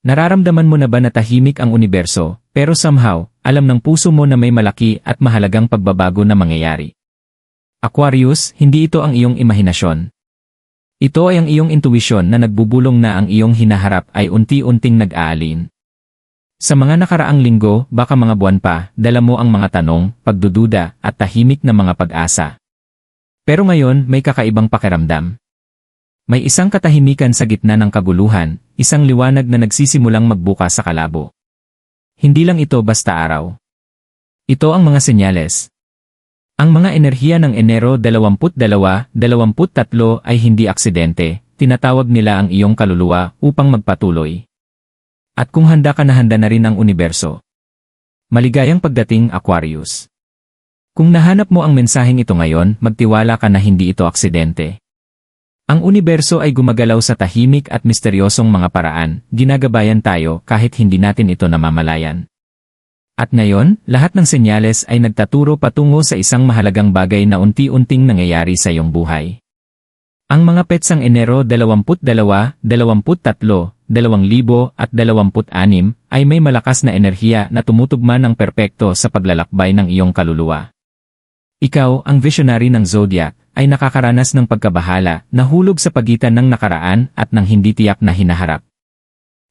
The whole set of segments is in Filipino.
Nararamdaman mo na ba na tahimik ang universo, pero somehow, alam ng puso mo na may malaki at mahalagang pagbabago na mangyayari? Aquarius, hindi ito ang iyong imahinasyon. Ito ay ang iyong intuwisyon na nagbubulong na ang iyong hinaharap ay unti-unting nag-aalin. Sa mga nakaraang linggo, baka mga buwan pa, dala mo ang mga tanong, pagdududa, at tahimik na mga pag-asa. Pero ngayon, may kakaibang pakiramdam. May isang katahimikan sa gitna ng kaguluhan, isang liwanag na nagsisimulang magbuka sa kalabo. Hindi lang ito basta araw. Ito ang mga senyales. Ang mga enerhiya ng Enero 22-23 ay hindi aksidente, tinatawag nila ang iyong kaluluwa upang magpatuloy. At kung handa ka na handa na rin ang universo. Maligayang pagdating, Aquarius. Kung nahanap mo ang mensaheng ito ngayon, magtiwala ka na hindi ito aksidente. Ang universo ay gumagalaw sa tahimik at misteryosong mga paraan, ginagabayan tayo kahit hindi natin ito namamalayan. At ngayon, lahat ng senyales ay nagtaturo patungo sa isang mahalagang bagay na unti-unting nangyayari sa iyong buhay. Ang mga petsang Enero 22, 23, 2026 ay may malakas na enerhiya na tumutugma ng perpekto sa paglalakbay ng iyong kaluluwa. Ikaw, ang visionary ng zodiac, ay nakakaranas ng pagkabahala, nahulog sa pagitan ng nakaraan at ng hindi tiyak na hinaharap.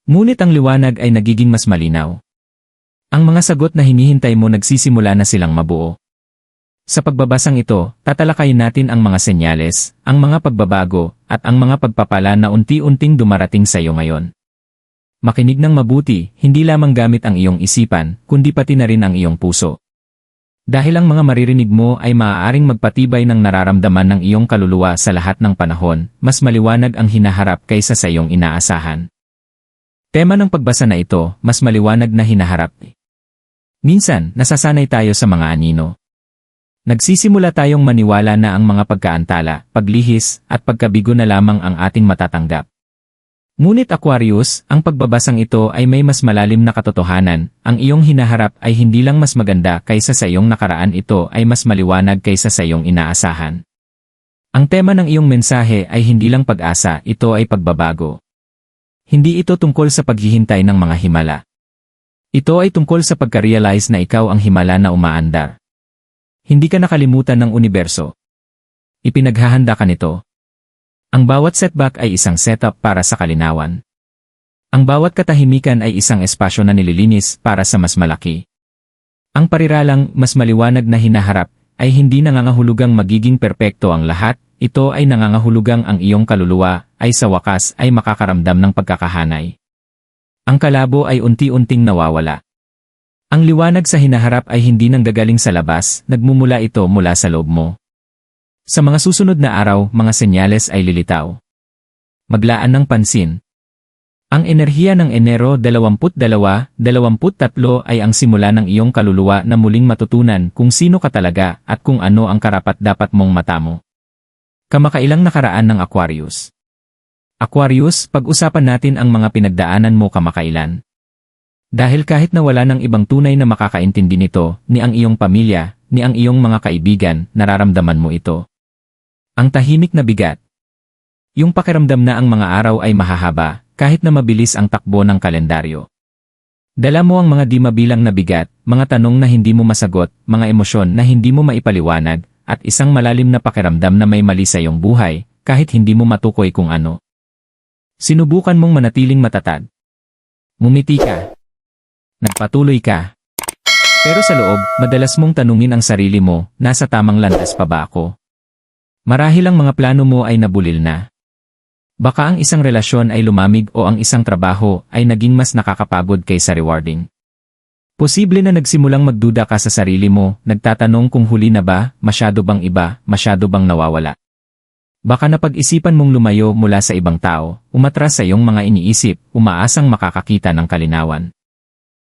Ngunit ang liwanag ay nagiging mas malinaw. Ang mga sagot na hinihintay mo nagsisimula na silang mabuo. Sa pagbabasang ito, tatalakayin natin ang mga senyales, ang mga pagbabago, at ang mga pagpapala na unti-unting dumarating sa iyo ngayon. Makinig ng mabuti, hindi lamang gamit ang iyong isipan, kundi pati na rin ang iyong puso. Dahil ang mga maririnig mo ay maaaring magpatibay ng nararamdaman ng iyong kaluluwa sa lahat ng panahon, mas maliwanag ang hinaharap kaysa sa iyong inaasahan. Tema ng pagbasa na ito, mas maliwanag na hinaharap. Minsan, nasasanay tayo sa mga anino. Nagsisimula tayong maniwala na ang mga pagkaantala, paglihis, at pagkabigo na lamang ang ating matatanggap. Ngunit Aquarius, ang pagbabasang ito ay may mas malalim na katotohanan, ang iyong hinaharap ay hindi lang mas maganda kaysa sa iyong nakaraan, ito ay mas maliwanag kaysa sa iyong inaasahan. Ang tema ng iyong mensahe ay hindi lang pag-asa, ito ay pagbabago. Hindi ito tungkol sa paghihintay ng mga himala. Ito ay tungkol sa pagka-realize na ikaw ang himala na umaandar. Hindi ka nakalimutan ng universo. Ipinaghahanda ka nito. Ang bawat setback ay isang setup para sa kalinawan. Ang bawat katahimikan ay isang espasyo na nililinis para sa mas malaki. Ang pariralang mas maliwanag na hinaharap ay hindi nangangahulugang magiging perpekto ang lahat, ito ay nangangahulugang ang iyong kaluluwa ay sa wakas ay makakaramdam ng pagkakahanay. Ang kalabo ay unti-unting nawawala. Ang liwanag sa hinaharap ay hindi nanggagaling sa labas, nagmumula ito mula sa loob mo. Sa mga susunod na araw, mga senyales ay lilitaw. Maglaan ng pansin. Ang enerhiya ng Enero 22-23 ay ang simula ng iyong kaluluwa na muling matutunan kung sino ka talaga at kung ano ang karapat-dapat mong matamo. Kamakailang nakaraan ng Aquarius. Aquarius, pag-usapan natin ang mga pinagdaanan mo kamakailan. Dahil kahit na wala ng ibang tunay na makakaintindi nito, ni ang iyong pamilya, ni ang iyong mga kaibigan, nararamdaman mo ito. Ang tahimik na bigat. Yung pakiramdam na ang mga araw ay mahahaba, kahit na mabilis ang takbo ng kalendaryo. Dala mo ang mga di mabilang na bigat, mga tanong na hindi mo masagot, mga emosyon na hindi mo maipaliwanag, at isang malalim na pakiramdam na may mali sa iyong buhay, kahit hindi mo matukoy kung ano. Sinubukan mong manatiling matatag. Ngumiti ka. Nagpatuloy ka. Pero sa loob, madalas mong tanungin ang sarili mo, nasa tamang landas pa ba ako? Marahil ang mga plano mo ay nabulil na. Baka ang isang relasyon ay lumamig o ang isang trabaho ay naging mas nakakapagod kaysa rewarding. Posible na nagsimulang magduda ka sa sarili mo, nagtatanong kung huli na ba, masyado bang iba, masyado bang nawawala. Baka napag-isipan mong lumayo mula sa ibang tao, umatras sa iyong mga iniisip, umaasang makakakita ng kalinawan.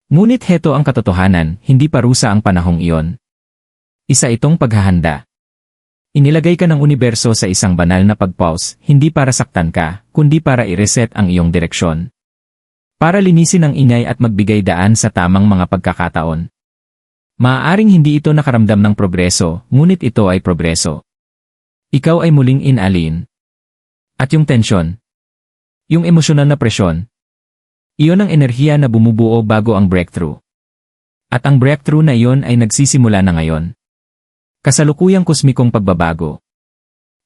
Ngunit heto ang katotohanan, hindi parusa ang panahong iyon. Isa itong paghahanda. Inilagay ka ng universo sa isang banal na pag-pause, hindi para saktan ka, kundi para i-reset ang iyong direksyon. Para linisin ang ingay at magbigay daan sa tamang mga pagkakataon. Maaaring hindi ito nakaramdam ng progreso, ngunit ito ay progreso. Ikaw ay muling inalin. At yung tensyon, yung emosyonal na presyon, Iyon ang enerhiya na bumubuo bago ang breakthrough. At ang breakthrough na iyon ay nagsisimula na ngayon. Kasalukuyang kosmikong pagbabago.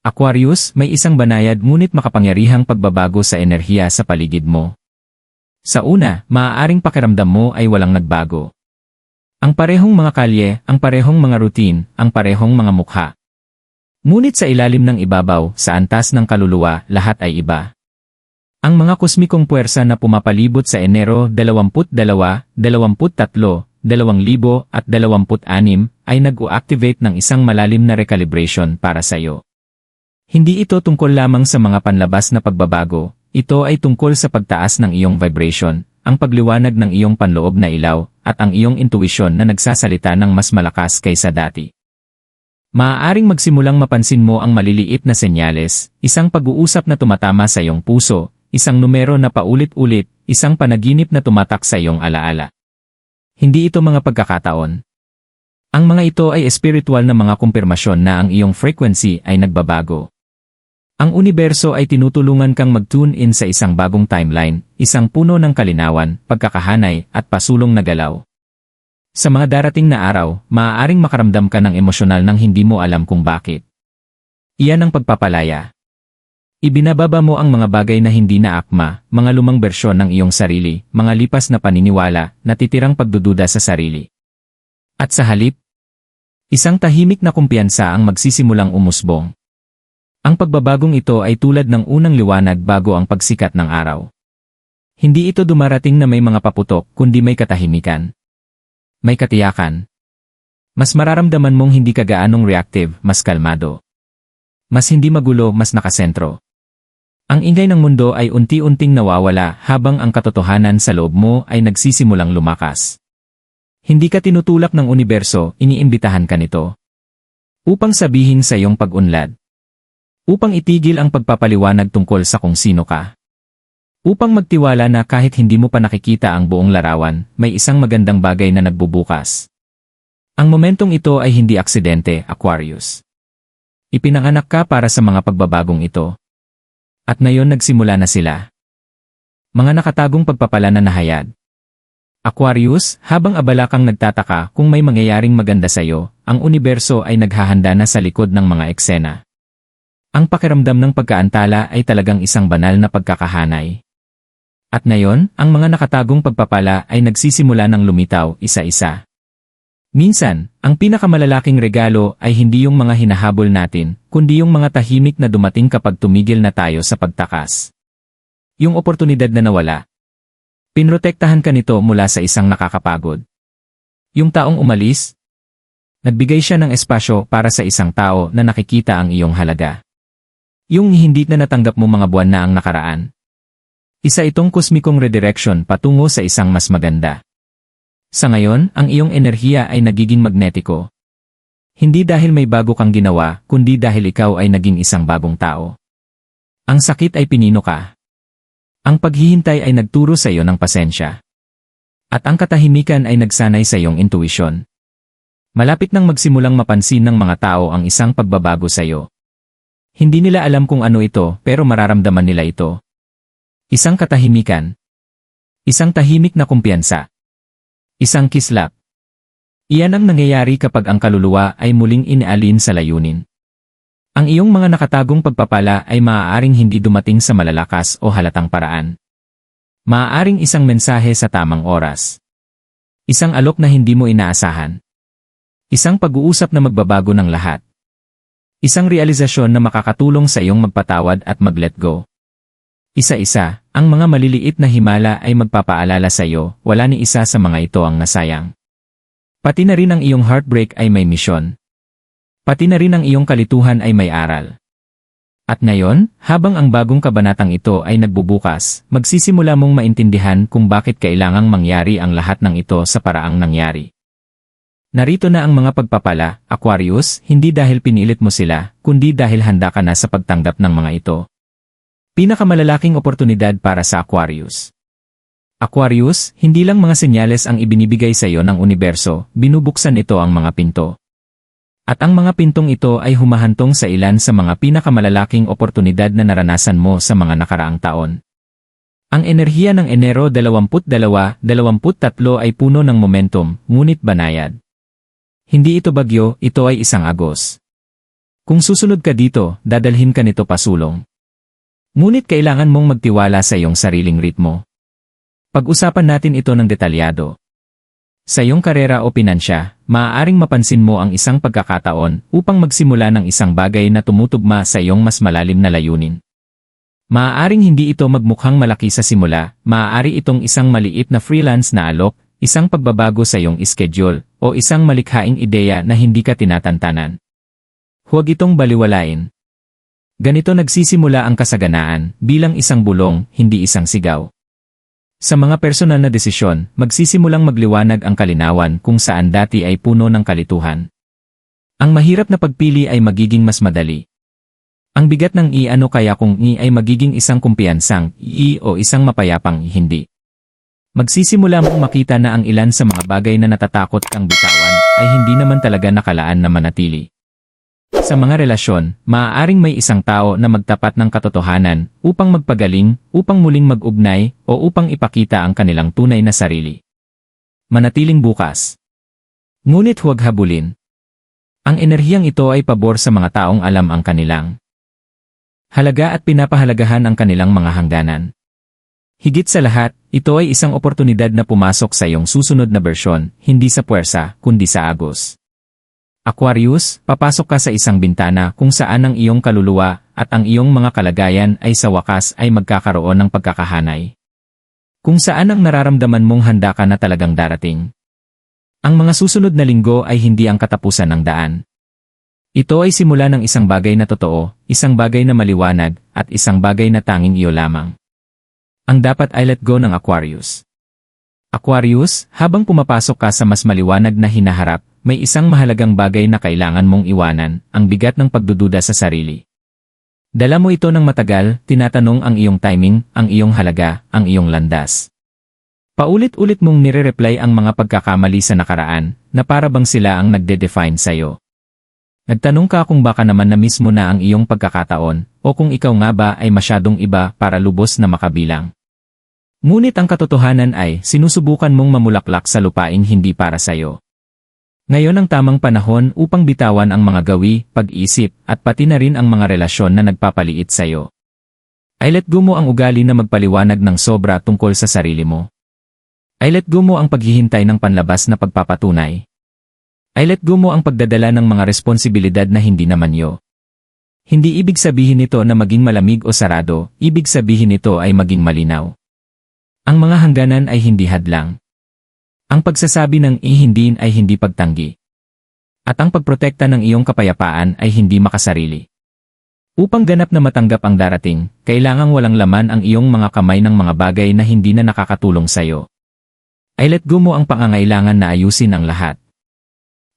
Aquarius, may isang banayad ngunit makapangyarihang pagbabago sa enerhiya sa paligid mo. Sa una, maaaring pakiramdam mo ay walang nagbago. Ang parehong mga kalye, ang parehong mga routine, ang parehong mga mukha. Ngunit sa ilalim ng ibabaw, sa antas ng kaluluwa, lahat ay iba. Ang mga kosmikong puwersa na pumapalibot sa Enero 22, 23, 2026 ay nag-o-activate ng isang malalim na recalibration para sa iyo. Hindi ito tungkol lamang sa mga panlabas na pagbabago, ito ay tungkol sa pagtaas ng iyong vibration, ang pagliwanag ng iyong panloob na ilaw, at ang iyong intuisyon na nagsasalita ng mas malakas kaysa dati. Maaaring magsimulang mapansin mo ang maliliit na senyales, isang pag-uusap na tumatama sa iyong puso, isang numero na paulit-ulit, isang panaginip na tumatak sa iyong alaala. Hindi ito mga pagkakataon. Ang mga ito ay espiritual na mga kumpirmasyon na ang iyong frequency ay nagbabago. Ang universo ay tinutulungan kang mag-tune in sa isang bagong timeline, isang puno ng kalinawan, pagkakahanay, at pasulong na galaw. Sa mga darating na araw, maaaring makaramdam ka ng emosyonal nang hindi mo alam kung bakit. Iyan ang pagpapalaya. Ibinababa mo ang mga bagay na hindi na akma, mga lumang bersyon ng iyong sarili, mga lipas na paniniwala, natitirang pagdududa sa sarili. At sa halip, isang tahimik na kumpiyansa ang magsisimulang umusbong. Ang pagbabagong ito ay tulad ng unang liwanag bago ang pagsikat ng araw. Hindi ito dumarating na may mga paputok, kundi may katahimikan. May katiyakan. Mas mararamdaman mong hindi ka gaanong reactive, mas kalmado. Mas hindi magulo, mas nakasentro. Ang ingay ng mundo ay unti-unting nawawala habang ang katotohanan sa loob mo ay nagsisimulang lumakas. Hindi ka tinutulak ng universo, iniimbitahan ka nito. Upang sabihin sa iyong pag-unlad. Upang itigil ang pagpapaliwanag tungkol sa kung sino ka. Upang magtiwala na kahit hindi mo pa nakikita ang buong larawan, may isang magandang bagay na nagbubukas. Ang momentong ito ay hindi aksidente, Aquarius. Ipinanganak ka para sa mga pagbabagong ito. At ngayon nagsimula na sila. Mga nakatagong pagpapala na nahayag. Aquarius, habang abala kang nagtataka kung may mangyayaring maganda sa iyo, ang universo ay naghahanda na sa likod ng mga eksena. Ang pakiramdam ng pagkaantala ay talagang isang banal na pagkakahanay. At ngayon, ang mga nakatagong pagpapala ay nagsisimula ng lumitaw isa-isa. Minsan, ang pinakamalalaking regalo ay hindi yung mga hinahabol natin, kundi yung mga tahimik na dumating kapag tumigil na tayo sa pagtakas. Yung oportunidad na nawala. Pinrotektahan ka nito mula sa isang nakakapagod. Yung taong umalis, nagbigay siya ng espasyo para sa isang tao na nakikita ang iyong halaga. Yung hindi na natanggap mo mga buwan na ang nakaraan. Isa itong kosmikong redirection patungo sa isang mas maganda. Sa ngayon, ang iyong enerhiya ay nagiging magnetiko. Hindi dahil may bago kang ginawa, kundi dahil ikaw ay naging isang bagong tao. Ang sakit ay pinino ka. Ang paghihintay ay nagturo sa iyo ng pasensya. At ang katahimikan ay nagsanay sa iyong intuisyon. Malapit nang magsimulang mapansin ng mga tao ang isang pagbabago sa iyo. Hindi nila alam kung ano ito, pero mararamdaman nila ito. Isang katahimikan. Isang tahimik na kumpiyansa. Isang kislap. Iyan ang nangyayari kapag ang kaluluwa ay muling inialin sa layunin. Ang iyong mga nakatagong pagpapala ay maaaring hindi dumating sa malalakas o halatang paraan. Maaaring isang mensahe sa tamang oras. Isang alok na hindi mo inaasahan. Isang pag-uusap na magbabago ng lahat. Isang realisasyon na makakatulong sa iyong magpatawad at mag-let go. Isa-isa, ang mga maliliit na himala ay magpapaalala sa iyo, wala ni isa sa mga ito ang nasayang. Pati na rin ang iyong heartbreak ay may misyon. Pati na rin ang iyong kalituhan ay may aral. At ngayon, habang ang bagong kabanatang ito ay nagbubukas, magsisimula mong maintindihan kung bakit kailangang mangyari ang lahat ng ito sa paraang nangyari. Narito na ang mga pagpapala, Aquarius, hindi dahil pinilit mo sila, kundi dahil handa ka na sa pagtanggap ng mga ito. Pinakamalalaking oportunidad para sa Aquarius. Aquarius, hindi lang mga senyales ang ibinibigay sa iyo ng universo, binubuksan ito ang mga pinto. At ang mga pintong ito ay humahantong sa ilan sa mga pinakamalalaking oportunidad na naranasan mo sa mga nakaraang taon. Ang enerhiya ng Enero 22-23 ay puno ng momentum, ngunit banayad. Hindi ito bagyo, ito ay isang agos. Kung susunod ka dito, dadalhin ka nito pasulong. Ngunit kailangan mong magtiwala sa iyong sariling ritmo. Pag-usapan natin ito ng detalyado. Sa iyong karera o pinansya, maaaring mapansin mo ang isang pagkakataon upang magsimula ng isang bagay na tumutugma sa iyong mas malalim na layunin. Maaaring hindi ito magmukhang malaki sa simula, maaari itong isang maliit na freelance na alok, isang pagbabago sa iyong schedule, o isang malikhaing ideya na hindi ka tinatantanan. Huwag itong baliwalain. Ganito nagsisimula ang kasaganaan, bilang isang bulong, hindi isang sigaw. Sa mga personal na desisyon, magsisimulang magliwanag ang kalinawan kung saan dati ay puno ng kalituhan. Ang mahirap na pagpili ay magiging mas madali. Ang bigat ng ano kaya kung ay magiging isang kumpiyansang o isang mapayapang hindi. Magsisimula mong makita na ang ilan sa mga bagay na natatakot kang bitawan ay hindi naman talaga nakalaan na manatili. Sa mga relasyon, maaaring may isang tao na magtapat ng katotohanan upang magpagaling, upang muling mag-ugnay, o upang ipakita ang kanilang tunay na sarili. Manatiling bukas. Ngunit huwag habulin. Ang enerhiyang ito ay pabor sa mga taong alam ang kanilang halaga at pinapahalagahan ang kanilang mga hangganan. Higit sa lahat, ito ay isang oportunidad na pumasok sa iyong susunod na bersyon, hindi sa puwersa, kundi sa agos. Aquarius, papasok ka sa isang bintana kung saan ang iyong kaluluwa at ang iyong mga kalagayan ay sa wakas ay magkakaroon ng pagkakahanay. Kung saan ang nararamdaman mong handa ka na talagang darating. Ang mga susunod na linggo ay hindi ang katapusan ng daan. Ito ay simula ng isang bagay na totoo, isang bagay na maliwanag, at isang bagay na tanging iyo lamang. Ang dapat ay let go ng Aquarius. Aquarius, habang pumapasok ka sa mas maliwanag na hinaharap, may isang mahalagang bagay na kailangan mong iwanan, ang bigat ng pagdududa sa sarili. Dala mo ito ng matagal, tinatanong ang iyong timing, ang iyong halaga, ang iyong landas. Paulit-ulit mong nire-reply ang mga pagkakamali sa nakaraan, na para bang sila ang nagde-define sa'yo. Nagtanong ka kung baka naman na-miss mo na ang iyong pagkakataon, o kung ikaw nga ba ay masyadong iba para lubos na makabilang. Ngunit ang katotohanan ay, sinusubukan mong mamulaklak sa lupaing hindi para sa'yo. Ngayon ang tamang panahon upang bitawan ang mga gawi, pag-isip, at pati na rin ang mga relasyon na nagpapaliit sa'yo. Ay let go mo ang ugali na magpaliwanag ng sobra tungkol sa sarili mo. Ay let go mo ang paghihintay ng panlabas na pagpapatunay. Ay let go mo ang pagdadala ng mga responsibilidad na hindi naman yo. Hindi ibig sabihin nito na maging malamig o sarado, ibig sabihin nito ay maging malinaw. Ang mga hangganan ay hindi hadlang. Ang pagsasabi ng hindi ay hindi pagtanggi. At ang pagprotekta ng iyong kapayapaan ay hindi makasarili. Upang ganap na matanggap ang darating, kailangang walang laman ang iyong mga kamay ng mga bagay na hindi na nakakatulong sa'yo. Ay let go mo ang pangangailangan na ayusin ang lahat.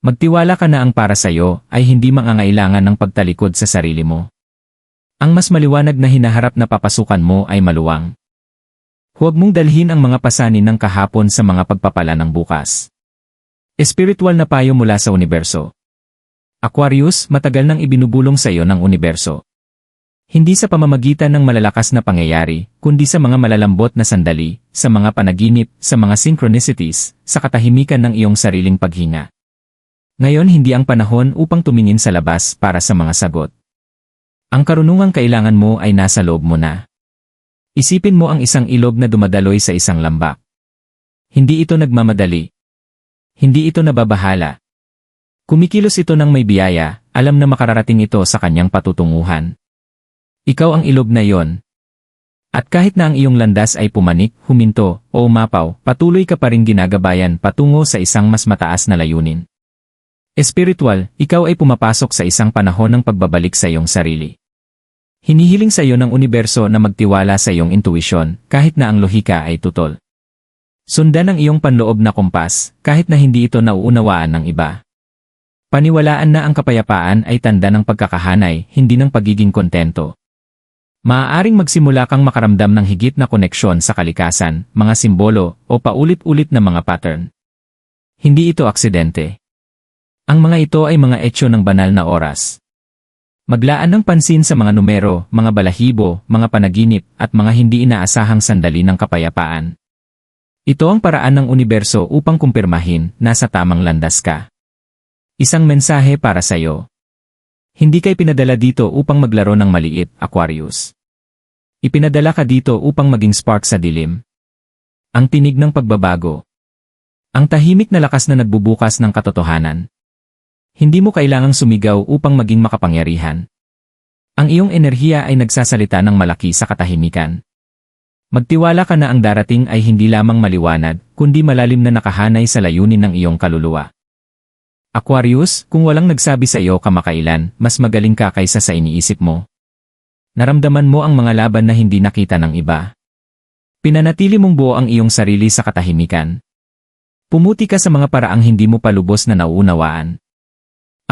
Magtiwala ka na ang para sa'yo ay hindi mangangailangan ng pagtalikod sa sarili mo. Ang mas maliwanag na hinaharap na papasukan mo ay maluwang. Huwag mong dalhin ang mga pasanin ng kahapon sa mga pagpapala ng bukas. Espiritual na payo mula sa universo. Aquarius, matagal nang ibinubulong sa iyo ng universo. Hindi sa pamamagitan ng malalakas na pangyayari, kundi sa mga malalambot na sandali, sa mga panaginip, sa mga synchronicities, sa katahimikan ng iyong sariling paghinga. Ngayon hindi ang panahon upang tumingin sa labas para sa mga sagot. Ang karunungang kailangan mo ay nasa loob mo na. Isipin mo ang isang ilog na dumadaloy sa isang lambak. Hindi ito nagmamadali. Hindi ito nababahala. Kumikilos ito ng may biyaya, alam na makararating ito sa kanyang patutunguhan. Ikaw ang ilog na yon. At kahit na ang iyong landas ay pumanik, huminto, o umapaw, patuloy ka pa rin ginagabayan patungo sa isang mas mataas na layunin. Espiritual, ikaw ay pumapasok sa isang panahon ng pagbabalik sa iyong sarili. Hinihiling sa iyo ng universo na magtiwala sa iyong intuisyon, kahit na ang lohika ay tutol. Sundan ang iyong panloob na kompas, kahit na hindi ito nauunawaan ng iba. Paniwalaan na ang kapayapaan ay tanda ng pagkakahanay, hindi ng pagiging kontento. Maaaring magsimula kang makaramdam ng higit na koneksyon sa kalikasan, mga simbolo, o paulit-ulit na mga pattern. Hindi ito aksidente. Ang mga ito ay mga etyo ng banal na oras. Maglaan ng pansin sa mga numero, mga balahibo, mga panaginip, at mga hindi inaasahang sandali ng kapayapaan. Ito ang paraan ng universo upang kumpirmahin na sa tamang landas ka. Isang mensahe para sa'yo. Hindi kay pinadala dito upang maglaro ng maliit, Aquarius. Ipinadala ka dito upang maging spark sa dilim. Ang tinig ng pagbabago. Ang tahimik na lakas na nagbubukas ng katotohanan. Hindi mo kailangang sumigaw upang maging makapangyarihan. Ang iyong enerhiya ay nagsasalita ng malaki sa katahimikan. Magtiwala ka na ang darating ay hindi lamang maliwanag, kundi malalim na nakahanay sa layunin ng iyong kaluluwa. Aquarius, kung walang nagsabi sa iyo kamakailan, mas magaling ka kaysa sa iniisip mo. Naramdaman mo ang mga laban na hindi nakita ng iba. Pinanatili mong buo ang iyong sarili sa katahimikan. Pumuti ka sa mga paraang hindi mo palubos na nauunawaan.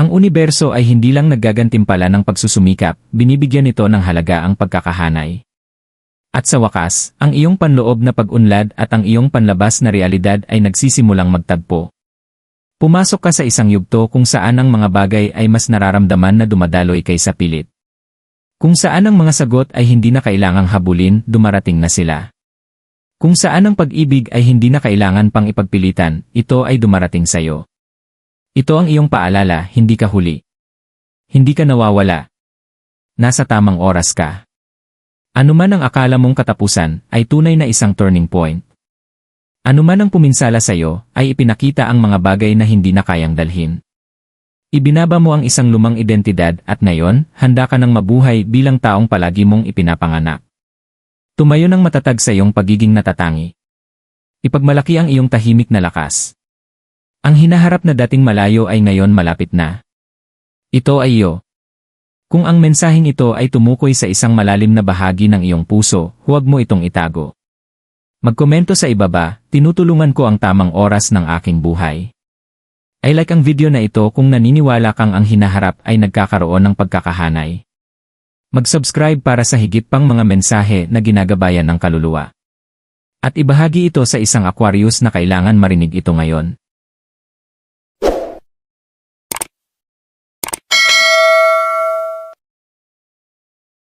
Ang universo ay hindi lang naggagantimpala ng pagsusumikap, binibigyan nito ng halaga ang pagkakahanay. At sa wakas, ang iyong panloob na pag-unlad at ang iyong panlabas na realidad ay nagsisimulang magtagpo. Pumasok ka sa isang yugto kung saan ang mga bagay ay mas nararamdaman na dumadaloy kaysa pilit. Kung saan ang mga sagot ay hindi na kailangang habulin, dumarating na sila. Kung saan ang pag-ibig ay hindi na kailangan pang ipagpilitan, ito ay dumarating sa iyo. Ito ang iyong paalala, hindi ka huli. Hindi ka nawawala. Nasa tamang oras ka. Anuman ang akala mong katapusan, ay tunay na isang turning point. Anuman ang puminsala sa iyo, ay ipinakita ang mga bagay na hindi na kayang dalhin. Ibinaba mo ang isang lumang identidad at ngayon, handa ka ng mabuhay bilang taong palagi mong ipinapanganak. Tumayo ng matatag sa iyong pagiging natatangi. Ipagmalaki ang iyong tahimik na lakas. Ang hinaharap na dating malayo ay ngayon malapit na. Ito ay iyo. Kung ang mensaheng ito ay tumukoy sa isang malalim na bahagi ng iyong puso, huwag mo itong itago. Magkomento sa ibaba, tinutulungan ko ang tamang oras ng aking buhay. I like ang video na ito kung naniniwala kang ang hinaharap ay nagkakaroon ng pagkakahanay. Mag-subscribe para sa higit pang mga mensahe na ginagabayan ng kaluluwa. At ibahagi ito sa isang Aquarius na kailangan marinig ito ngayon.